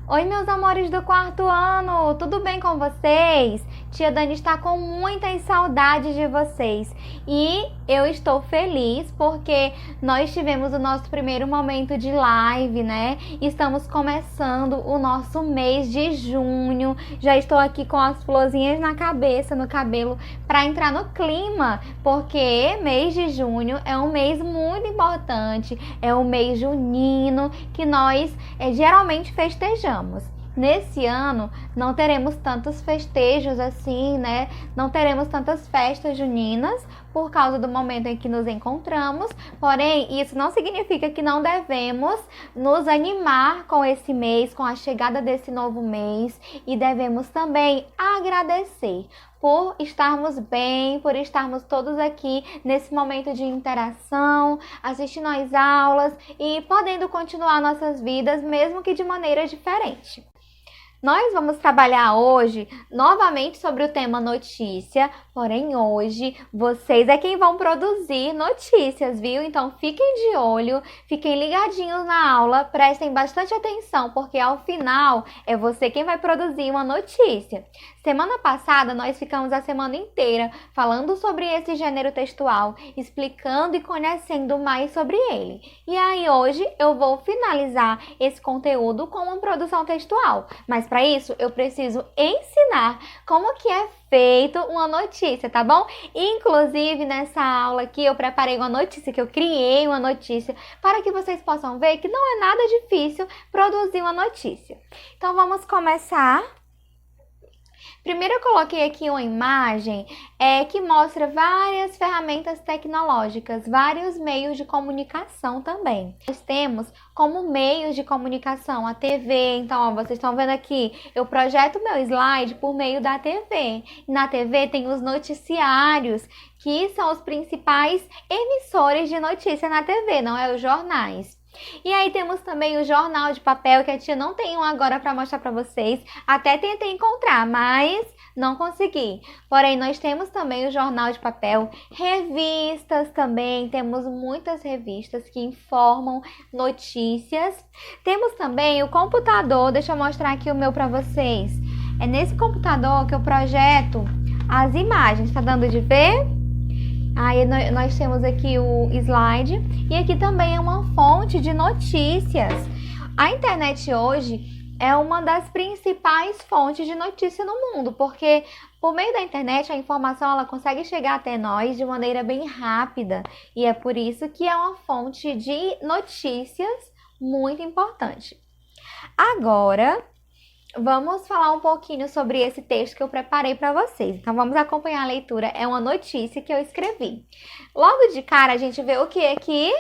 Oi, meus amores do quarto ano, tudo bem com vocês? Tia Dani está com muitas saudades de vocês e eu estou feliz porque nós tivemos o nosso primeiro momento de live, né? Estamos começando o nosso mês de junho. Já estou aqui com as florzinhas na cabeça, no cabelo, para entrar no clima, porque mês de junho é um mês muito importante, é o mês junino que nós geralmente festejamos. Nesse ano não teremos tantos festejos assim, né? Não teremos tantas festas juninas por causa do momento em que nos encontramos. Porém, isso não significa que não devemos nos animar com esse mês, com a chegada desse novo mês, e devemos também agradecer por estarmos bem, por estarmos todos aqui nesse momento de interação, assistindo às aulas e podendo continuar nossas vidas, mesmo que de maneira diferente. Nós vamos trabalhar hoje novamente sobre o tema notícia, porém hoje vocês é quem vão produzir notícias, viu? Então fiquem de olho, fiquem ligadinhos na aula, prestem bastante atenção, porque ao final é você quem vai produzir uma notícia. Semana passada nós ficamos a semana inteira falando sobre esse gênero textual, explicando e conhecendo mais sobre ele. E aí hoje eu vou finalizar esse conteúdo com uma produção textual, mas para isso eu preciso ensinar como que é feito uma notícia, tá bom? Inclusive nessa aula aqui eu preparei uma notícia, que eu criei uma notícia para que vocês possam ver que não é nada difícil produzir uma notícia. Então vamos começar. Primeiro eu coloquei aqui uma imagem que mostra várias ferramentas tecnológicas, vários meios de comunicação também. Nós temos como meios de comunicação a TV, então ó, vocês estão vendo aqui, eu projeto meu slide por meio da TV. Na TV tem os noticiários, que são os principais emissores de notícia na TV, não é os jornais. E aí temos também o jornal de papel, que a tia não tem um agora para mostrar para vocês. Até tentei encontrar, mas não consegui. Porém, nós temos também o jornal de papel, revistas também. Temos muitas revistas que informam notícias. Temos também o computador. Deixa eu mostrar aqui o meu para vocês. É nesse computador que eu projeto as imagens. Tá dando de ver? Aí nós temos aqui o slide e aqui também é uma fonte de notícias. A internet hoje é uma das principais fontes de notícia no mundo, porque por meio da internet a informação ela consegue chegar até nós de maneira bem rápida e é por isso que é uma fonte de notícias muito importante. Agora vamos falar um pouquinho sobre esse texto que eu preparei para vocês. Então, vamos acompanhar a leitura. É uma notícia que eu escrevi. Logo de cara, a gente vê o que aqui?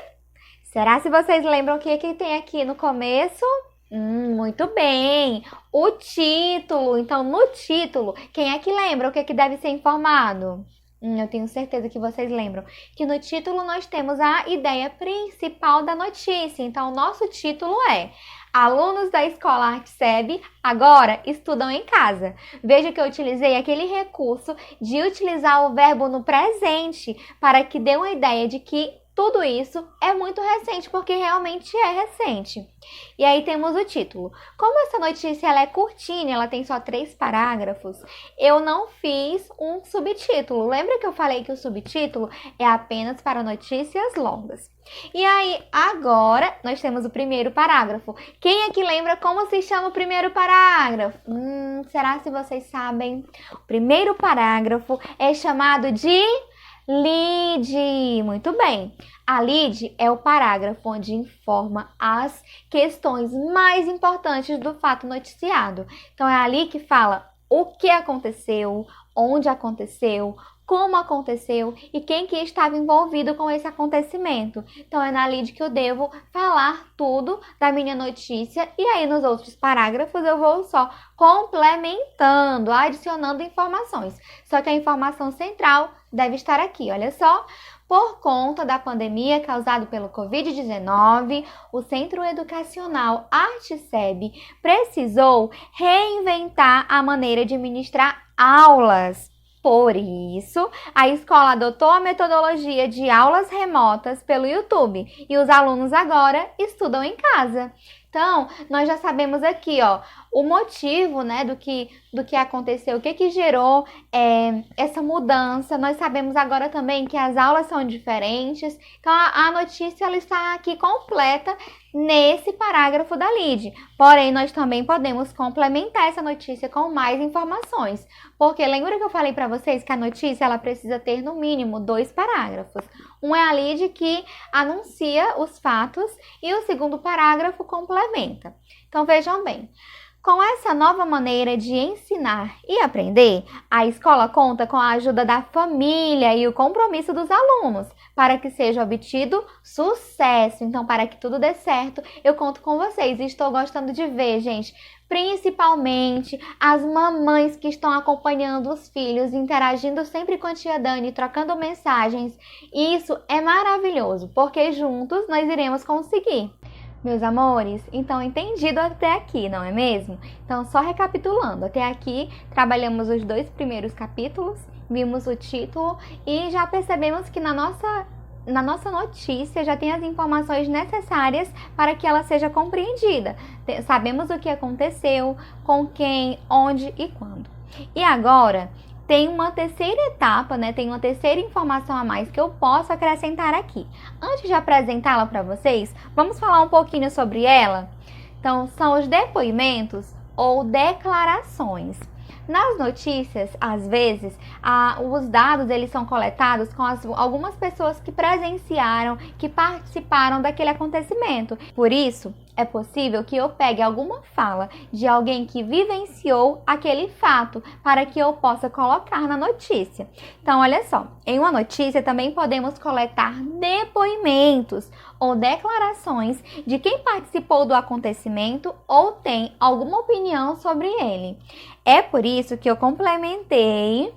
Será se vocês lembram o que tem aqui no começo? Muito bem! O título. Então, no título, quem é que lembra o que deve ser informado? Eu tenho certeza que vocês lembram que no título nós temos a ideia principal da notícia. Então, o nosso título é: alunos da Escola Arteseb agora estudam em casa. Veja que eu utilizei aquele recurso de utilizar o verbo no presente para que dê uma ideia de que tudo isso é muito recente, porque realmente é recente. E aí temos o título. Como essa notícia ela é curtinha, ela tem só 3 parágrafos, eu não fiz um subtítulo. Lembra que eu falei que o subtítulo é apenas para notícias longas? E aí, agora, nós temos o primeiro parágrafo. Quem é que lembra como se chama o primeiro parágrafo? Será se vocês sabem? O primeiro parágrafo é chamado de lead. Muito bem. A lead é o parágrafo onde informa as questões mais importantes do fato noticiado. Então, é ali que fala o que aconteceu, onde aconteceu, como aconteceu e quem que estava envolvido com esse acontecimento. Então, é na lead que eu devo falar tudo da minha notícia e aí nos outros parágrafos eu vou só complementando, adicionando informações. Só que a informação central deve estar aqui, olha só. Por conta da pandemia causada pelo Covid-19, o Centro Educacional Arteseb precisou reinventar a maneira de ministrar aulas. Por isso, a escola adotou a metodologia de aulas remotas pelo YouTube e os alunos agora estudam em casa. Então, nós já sabemos aqui, ó, o motivo, né, do que aconteceu, o que gerou essa mudança. Nós sabemos agora também que as aulas são diferentes. Então, a notícia ela está aqui completa nesse parágrafo da lide. Porém, nós também podemos complementar essa notícia com mais informações. Porque lembra que eu falei para vocês que a notícia ela precisa ter no mínimo 2 parágrafos. Um é a lide que anuncia os fatos e o segundo parágrafo complementa. Então, vejam bem. Com essa nova maneira de ensinar e aprender, a escola conta com a ajuda da família e o compromisso dos alunos para que seja obtido sucesso. Então, para que tudo dê certo, eu conto com vocês. E estou gostando de ver, gente, principalmente as mamães que estão acompanhando os filhos, interagindo sempre com a tia Dani, trocando mensagens. Isso é maravilhoso, porque juntos nós iremos conseguir. Meus amores, então entendido até aqui, não é mesmo? Então, só recapitulando, até aqui trabalhamos os 2 primeiros capítulos, vimos o título e já percebemos que na nossa notícia já tem as informações necessárias para que ela seja compreendida. Sabemos o que aconteceu, com quem, onde e quando. E agora tem uma terceira etapa, né? Tem uma terceira informação a mais que eu posso acrescentar aqui. Antes de apresentá-la para vocês, vamos falar um pouquinho sobre ela? Então, são os depoimentos ou declarações. Nas notícias, às vezes, os dados eles são coletados com algumas pessoas que presenciaram, que participaram daquele acontecimento. Por isso, é possível que eu pegue alguma fala de alguém que vivenciou aquele fato para que eu possa colocar na notícia. Então, olha só, em uma notícia também podemos coletar depoimentos ou declarações de quem participou do acontecimento ou tem alguma opinião sobre ele. É por isso que eu complementei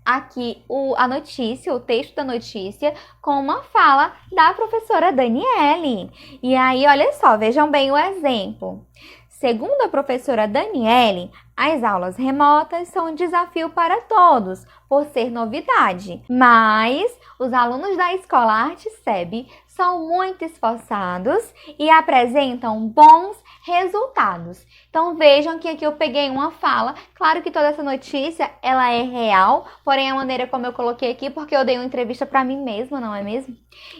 aqui a notícia, o texto da notícia, com uma fala da professora Daniele. E aí, olha só, vejam bem o exemplo. Segundo a professora Daniele, as aulas remotas são um desafio para todos, por ser novidade. Mas os alunos da Escola Arte SEB são muito esforçados e apresentam bons resultados. Então vejam que aqui eu peguei uma fala. Claro que toda essa notícia ela é real, porém a maneira como eu coloquei aqui, porque eu dei uma entrevista para mim mesma, não é mesmo?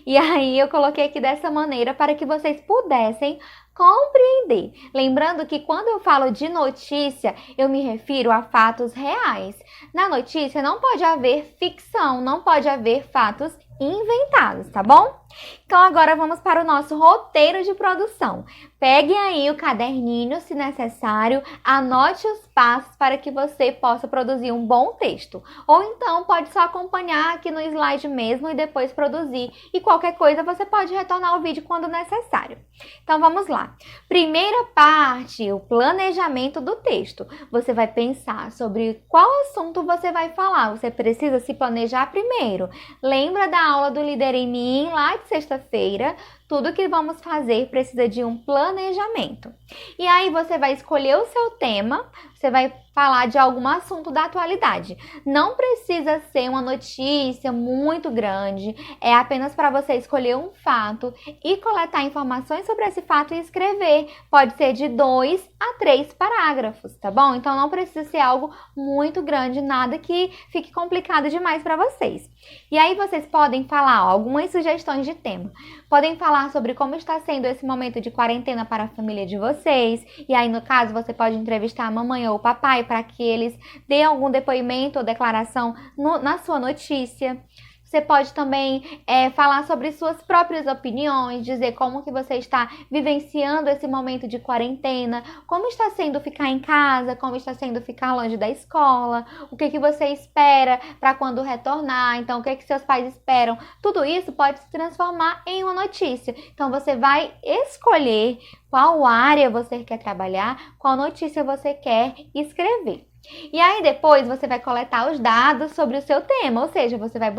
E aí eu coloquei aqui dessa maneira para que vocês pudessem compreender. Lembrando que quando eu falo de notícia, eu me refiro a fatos reais. Na notícia não pode haver ficção, não pode haver fatos inventados, tá bom? Então agora vamos para o nosso roteiro de produção. Pegue aí o caderninho, se necessário, anote os passos para que você possa produzir um bom texto. Ou então pode só acompanhar aqui no slide mesmo e depois produzir. E qualquer coisa você pode retornar o vídeo quando necessário. Então vamos lá. Primeira parte, o planejamento do texto. Você vai pensar sobre qual assunto você vai falar. Você precisa se planejar primeiro. Lembra da aula do Líder em Mim, lá de sexta-feira? Tudo que vamos fazer precisa de um planejamento. E aí você vai escolher o seu tema, você vai falar de algum assunto da atualidade. Não precisa ser uma notícia muito grande, é apenas para você escolher um fato e coletar informações sobre esse fato e escrever. Pode ser de 2 a 3 parágrafos, tá bom? Então não precisa ser algo muito grande, nada que fique complicado demais para vocês. E aí vocês podem falar algumas sugestões de tema. Podem falar sobre como está sendo esse momento de quarentena para a família de vocês. E aí, no caso, você pode entrevistar a mamãe ou o papai para que eles deem algum depoimento ou declaração na sua notícia. Você pode também falar sobre suas próprias opiniões, dizer como que você está vivenciando esse momento de quarentena, como está sendo ficar em casa, como está sendo ficar longe da escola, o que você espera para quando retornar, então o que seus pais esperam. Tudo isso pode se transformar em uma notícia. Então você vai escolher qual área você quer trabalhar, qual notícia você quer escrever. E aí depois você vai coletar os dados sobre o seu tema, ou seja, você vai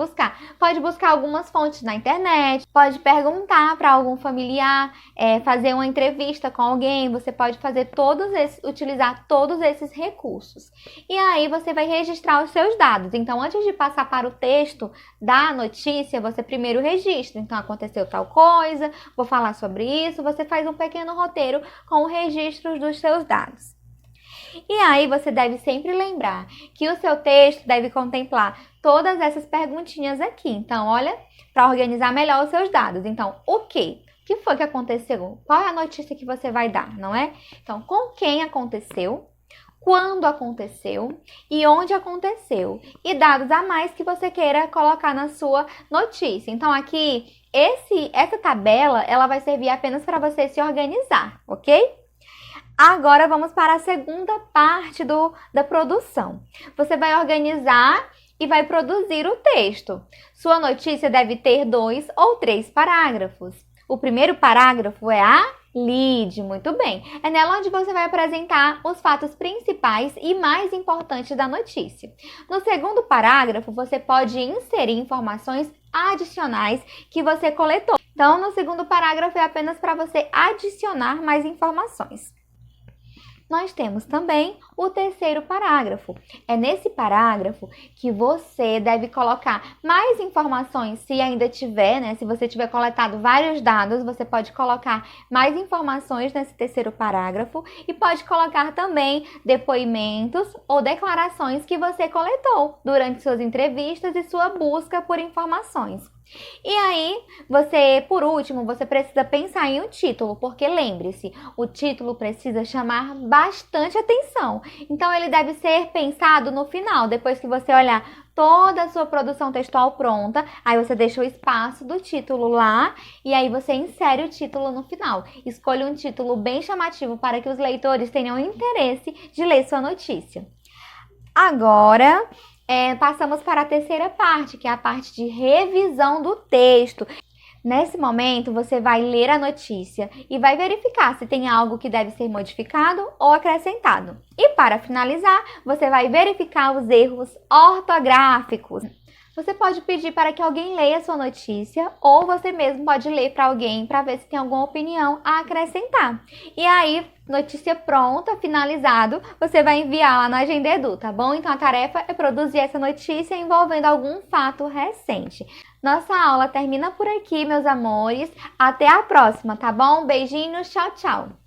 pode buscar algumas fontes na internet, pode perguntar para algum familiar, fazer uma entrevista com alguém, você pode utilizar todos esses recursos. E aí você vai registrar os seus dados. Então, antes de passar para o texto da notícia, você primeiro registra. Então, aconteceu tal coisa, vou falar sobre isso, você faz um pequeno roteiro com o registro dos seus dados. E aí você deve sempre lembrar que o seu texto deve contemplar todas essas perguntinhas aqui. Então, olha, para organizar melhor os seus dados. Então, o quê? O que foi que aconteceu? Qual é a notícia que você vai dar, não é? Então, com quem aconteceu? Quando aconteceu e onde aconteceu. E dados a mais que você queira colocar na sua notícia. Então, aqui, essa tabela, ela vai servir apenas para você se organizar, ok? Agora vamos para a segunda parte da produção. Você vai organizar e vai produzir o texto. Sua notícia deve ter 2 ou 3 parágrafos. O primeiro parágrafo é a lead, muito bem. É nela onde você vai apresentar os fatos principais e mais importantes da notícia. No segundo parágrafo, você pode inserir informações adicionais que você coletou. Então, no segundo parágrafo é apenas para você adicionar mais informações. Nós temos também o terceiro parágrafo. É nesse parágrafo que você deve colocar mais informações, se ainda tiver, né? Se você tiver coletado vários dados, você pode colocar mais informações nesse terceiro parágrafo e pode colocar também depoimentos ou declarações que você coletou durante suas entrevistas e sua busca por informações. E aí, por último, você precisa pensar em um título, porque lembre-se, o título precisa chamar bastante atenção. Então, ele deve ser pensado no final, depois que você olhar toda a sua produção textual pronta, aí você deixa o espaço do título lá e aí você insere o título no final. Escolha um título bem chamativo para que os leitores tenham interesse de ler sua notícia. Agora, passamos para a terceira parte, que é a parte de revisão do texto. Nesse momento, você vai ler a notícia e vai verificar se tem algo que deve ser modificado ou acrescentado. E para finalizar, você vai verificar os erros ortográficos. Você pode pedir para que alguém leia a sua notícia ou você mesmo pode ler para alguém para ver se tem alguma opinião a acrescentar. E aí, notícia pronta, finalizado, você vai enviar lá no Agenda Edu, tá bom? Então a tarefa é produzir essa notícia envolvendo algum fato recente. Nossa aula termina por aqui, meus amores. Até a próxima, tá bom? Beijinhos, tchau, tchau!